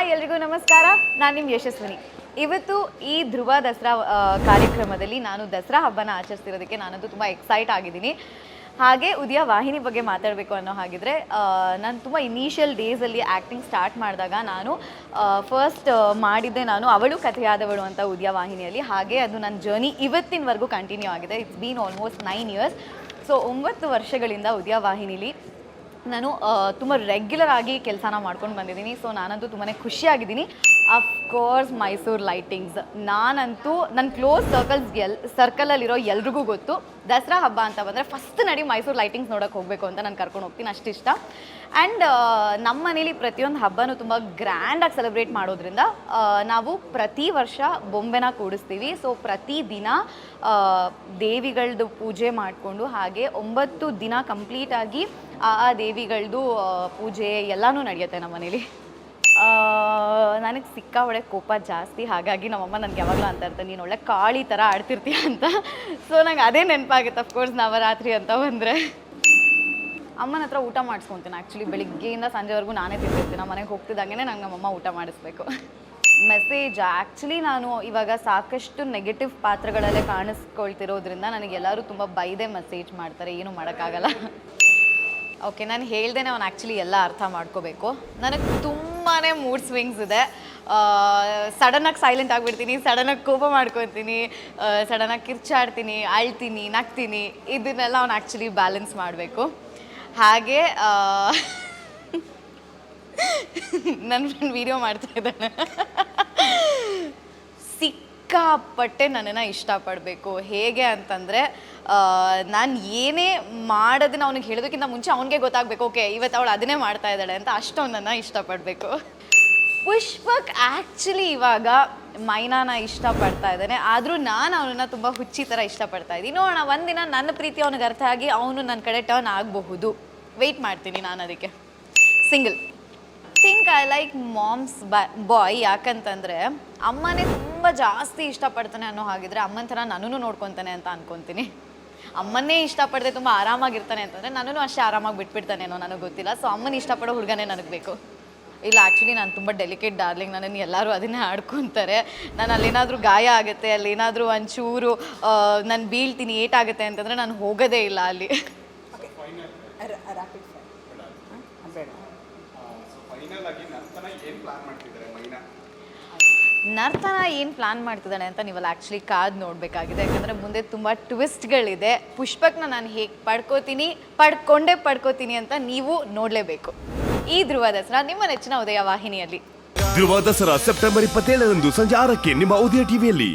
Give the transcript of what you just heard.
Hi ಎಲ್ರಿಗೂ ನಮಸ್ಕಾರ. ನಾನು ನಿಮ್ಮ ಯಶಸ್ವಿನಿ. ಇವತ್ತು ಈ ಧ್ರುವ ದಸರಾ ಕಾರ್ಯಕ್ರಮದಲ್ಲಿ ನಾನು ದಸರಾ ಹಬ್ಬನ ಆಚರಿಸ್ತಿರೋದಕ್ಕೆ ನಾನಂತೂ ತುಂಬ ಎಕ್ಸೈಟ್ ಆಗಿದ್ದೀನಿ. ಹಾಗೆ ಉದಯ ವಾಹಿನಿ ಬಗ್ಗೆ ಮಾತಾಡಬೇಕು ಅನ್ನೋ ಹಾಗಿದ್ರೆ ನಾನು ತುಂಬ ಇನಿಷಿಯಲ್ ಡೇಸಲ್ಲಿ ಆ್ಯಕ್ಟಿಂಗ್ ಸ್ಟಾರ್ಟ್ ಮಾಡಿದಾಗ ನಾನು ಫಸ್ಟ್ ಮಾಡಿದ್ದೆ ನಾನು ಅವಳು ಕಥೆಯಾದವಳು ಅಂತ ಉದಯ ವಾಹಿನಿಯಲ್ಲಿ. ಹಾಗೆ ಅದು ನನ್ನ ಜರ್ನಿ ಇವತ್ತಿನವರೆಗೂ ಕಂಟಿನ್ಯೂ ಆಗಿದೆ. It's been almost 9 years. So 9 ವರ್ಷಗಳಿಂದ ಉದಯ ವಾಹಿನಿಲಿ ನಾನು ತುಂಬ ರೆಗ್ಯುಲರ್ ಆಗಿ ಕೆಲಸನ ಮಾಡ್ಕೊಂಡು ಬಂದಿದ್ದೀನಿ. ಸೊ ನಾನಂತೂ ತುಂಬಾ ಖುಷಿಯಾಗಿದ್ದೀನಿ. ಅಫ್ಕೋರ್ಸ್ ಮೈಸೂರು ಲೈಟಿಂಗ್ಸ್, ನಾನಂತೂ ನನ್ನ ಕ್ಲೋಸ್ ಸರ್ಕಲಲ್ಲಿರೋ ಎಲ್ರಿಗೂ ಗೊತ್ತು, ದಸರಾ ಹಬ್ಬ ಅಂತ ಬಂದರೆ ಫಸ್ಟ್ ನಡಿ ಮೈಸೂರು ಲೈಟಿಂಗ್ಸ್ ನೋಡೋಕೆ ಹೋಗಬೇಕು ಅಂತ ನಾನು ಕರ್ಕೊಂಡು ಹೋಗ್ತೀನಿ, ಅಷ್ಟಿಷ್ಟ. ಆ್ಯಂಡ್ ನಮ್ಮ ಮನೇಲಿ ಪ್ರತಿಯೊಂದು ಹಬ್ಬನೂ ತುಂಬ ಗ್ರ್ಯಾಂಡಾಗಿ ಸೆಲೆಬ್ರೇಟ್ ಮಾಡೋದ್ರಿಂದ ನಾವು ಪ್ರತಿ ವರ್ಷ ಬೊಂಬೆನ ಕೂಡಿಸ್ತೀವಿ. ಸೊ ಪ್ರತಿದಿನ ದೇವಿಗಳದ್ದು ಪೂಜೆ ಮಾಡಿಕೊಂಡು ಹಾಗೆ 9 ದಿನ ಕಂಪ್ಲೀಟಾಗಿ ಆ ದೇವಿಗಳದ್ದು ಪೂಜೆ ಎಲ್ಲನೂ ನಡೆಯುತ್ತೆ ನಮ್ಮ ಮನೇಲಿ. ನನಗೆ ಸಿಕ್ಕಾಪಟ್ಟೆ ಕೋಪ ಜಾಸ್ತಿ, ಹಾಗಾಗಿ ನಮ್ಮಮ್ಮ ನನಗೆ ಯಾವಾಗಲೂ ಅಂತ ಇರ್ತಾರೆ, ನೀನು ಒಳ್ಳೆ ಕಾಳಿ ಥರ ಆಡ್ತಿರ್ತೀಯ ಅಂತ. ಸೊ ನಂಗೆ ಅದೇ ನೆನಪಾಗುತ್ತೆ ಅಫ್ಕೋರ್ಸ್ ನವರಾತ್ರಿ ಅಂತ ಬಂದರೆ. ಅಮ್ಮನ ಹತ್ರ ಊಟ ಮಾಡಿಸ್ಕೊತೀನಿ. ಆ್ಯಕ್ಚುಲಿ ಬೆಳಿಗ್ಗೆಯಿಂದ ಸಂಜೆವರೆಗೂ ನಾನೇ ತಿಂತಿರ್ತೀನಿ. ಮನೆಗೆ ಹೋಗ್ತಿದ್ದಂಗೆ ನಂಗೆ ನಮ್ಮಮ್ಮ ಊಟ ಮಾಡಿಸ್ಬೇಕು. ಮೆಸೇಜ್ ಆ್ಯಕ್ಚುಲಿ ನಾನು ಇವಾಗ ಸಾಕಷ್ಟು ನೆಗೆಟಿವ್ ಪಾತ್ರಗಳಲ್ಲೇ ಕಾಣಿಸ್ಕೊಳ್ತಿರೋದ್ರಿಂದ ನನಗೆಲ್ಲರೂ ತುಂಬ ಬೈದೆ ಮೆಸೇಜ್ ಮಾಡ್ತಾರೆ, ಏನೂ ಮಾಡೋಕ್ಕಾಗಲ್ಲ. ಓಕೆ, ನಾನು ಹೇಳ್ದೇನೆ ಅವ್ನು ಆ್ಯಕ್ಚುಲಿ ಎಲ್ಲ ಅರ್ಥ ಮಾಡ್ಕೋಬೇಕು. ನನಗೆ ತುಂಬಾ ಮೂಡ್ ಸ್ವಿಂಗ್ಸ್ ಇದೆ. ಸಡನ್ನಾಗಿ ಸೈಲೆಂಟ್ ಆಗಿಬಿಡ್ತೀನಿ, ಸಡನ್ನಾಗಿ ಕೋಪ ಮಾಡ್ಕೊತೀನಿ, ಸಡನ್ನಾಗಿ ಕಿರ್ಚಾಡ್ತೀನಿ, ಅಳ್ತೀನಿ, ನಗ್ತೀನಿ. ಇದನ್ನೆಲ್ಲ ಅವ್ನು ಆ್ಯಕ್ಚುಲಿ ಬ್ಯಾಲೆನ್ಸ್ ಮಾಡಬೇಕು. ಹಾಗೆ ನನ್ನ ಫ್ರೆಂಡ್ ವಿಡಿಯೋ ಮಾಡ್ತಾ ಇದ್ದಾನೆ. ಸಿಕ್ಕಾಪಟ್ಟೆ ನನ್ನನ್ನು ಇಷ್ಟಪಡಬೇಕು. ಹೇಗೆ ಅಂತಂದರೆ ನಾನು ಏನೇ ಮಾಡೋದನ್ನ ಅವ್ನಿಗೆ ಹೇಳೋದಕ್ಕಿಂತ ಮುಂಚೆ ಅವನಿಗೆ ಗೊತ್ತಾಗಬೇಕು, ಓಕೆ ಇವತ್ತು ಅವಳು ಅದನ್ನೇ ಮಾಡ್ತಾ ಇದ್ದಾಳೆ ಅಂತ. ಅಷ್ಟು ಅವನನ್ನು ಇಷ್ಟಪಡಬೇಕು. ಪುಷ್ಪಕ್ ಆ್ಯಕ್ಚುಲಿ ಇವಾಗ ಮೈನಾನ ಇಷ್ಟಪಡ್ತಾ ಇದ್ದಾನೆ, ಆದರೂ ನಾನು ಅವನನ್ನು ತುಂಬ ಹುಚ್ಚಿ ಥರ ಇಷ್ಟಪಡ್ತಾ ಇದ್ದೀನಿ. ನೋಡೋಣ, ಒಂದಿನ ನನ್ನ ಪ್ರೀತಿ ಅವನಿಗೆ ಅರ್ಥ ಆಗಿ ಅವನು ನನ್ನ ಕಡೆ ಟರ್ನ್ ಆಗಬಹುದು. ವೆಯ್ಟ್ ಮಾಡ್ತೀನಿ ನಾನು ಅದಕ್ಕೆ. Single think I like moms boy. ಯಾಕಂತಂದರೆ ಅಮ್ಮನೇ ತುಂಬ ಜಾಸ್ತಿ ಇಷ್ಟಪಡ್ತಾನೆ ಅನ್ನೋ ಹಾಗಿದ್ರೆ ಅಮ್ಮನ ಥರ ನನ್ನೂ ನೋಡ್ಕೊತಾನೆ ಅಂತ ಅನ್ಕೊತೀನಿ. ಅಮ್ಮನ್ನೇ ಇಷ್ಟಪಡದೆ ತುಂಬ ಆರಾಮಾಗಿರ್ತಾನೆ ಅಂತಂದರೆ ನನ್ನೂ ಅಷ್ಟೇ ಆರಾಮಾಗಿ ಬಿಟ್ಬಿಡ್ತಾನೇನೋ, ನನಗೆ ಗೊತ್ತಿಲ್ಲ. ಸೊ ಅಮ್ಮನ ಇಷ್ಟಪಡೋ ಹುಡುಗನೇ ನನಗೆ ಬೇಕು. ಇಲ್ಲ, ಆ್ಯಕ್ಚುಲಿ ನಾನು ತುಂಬ ಡೆಲಿಕೇಟ್ ಡಾರ್ಲಿಂಗ್, ನನ್ನನ್ನು ಎಲ್ಲರೂ ಅದನ್ನೇ ಆಡ್ಕೊತಾರೆ. ನಾನು ಅಲ್ಲೇನಾದರೂ ಗಾಯ ಆಗುತ್ತೆ, ಅಲ್ಲೇನಾದರೂ ಒಂಚೂರು ನಾನು ಬೀಳ್ತೀನಿ, ಏಟಾಗುತ್ತೆ ಅಂತಂದರೆ ನಾನು ಹೋಗೋದೇ ಇಲ್ಲ ಅಲ್ಲಿ. ನರ್ತನ ಏನು ಪ್ಲಾನ್ ಮಾಡ್ತಿದ್ದಾನೆ ಅಂತ ನೀವಲ್ಲಿ ಆ್ಯಕ್ಚುಲಿ ಕಾದು ನೋಡಬೇಕಾಗಿದೆ. ಯಾಕಂದರೆ ಮುಂದೆ ತುಂಬ ಟ್ವಿಸ್ಟ್ಗಳಿದೆ. ಪುಷ್ಪಕ್ನ ನಾನು ಹೇಗೆ ಪಡ್ಕೋತೀನಿ ಅಂತ ನೀವು ನೋಡಲೇಬೇಕು. ಈ ಧ್ರುವ ದಸರಾ ನಿಮ್ಮ ನೆಚ್ಚಿನ ಉದಯ ವಾಹಿನಿಯಲ್ಲಿ. ಧ್ರುವ ದಸರಾ ಸೆಪ್ಟೆಂಬರ್ 27ರಂದು ಸಂಜೆ 6ಕ್ಕೆ ನಿಮ್ಮ ಉದಯ ಟಿವಿಯಲ್ಲಿ.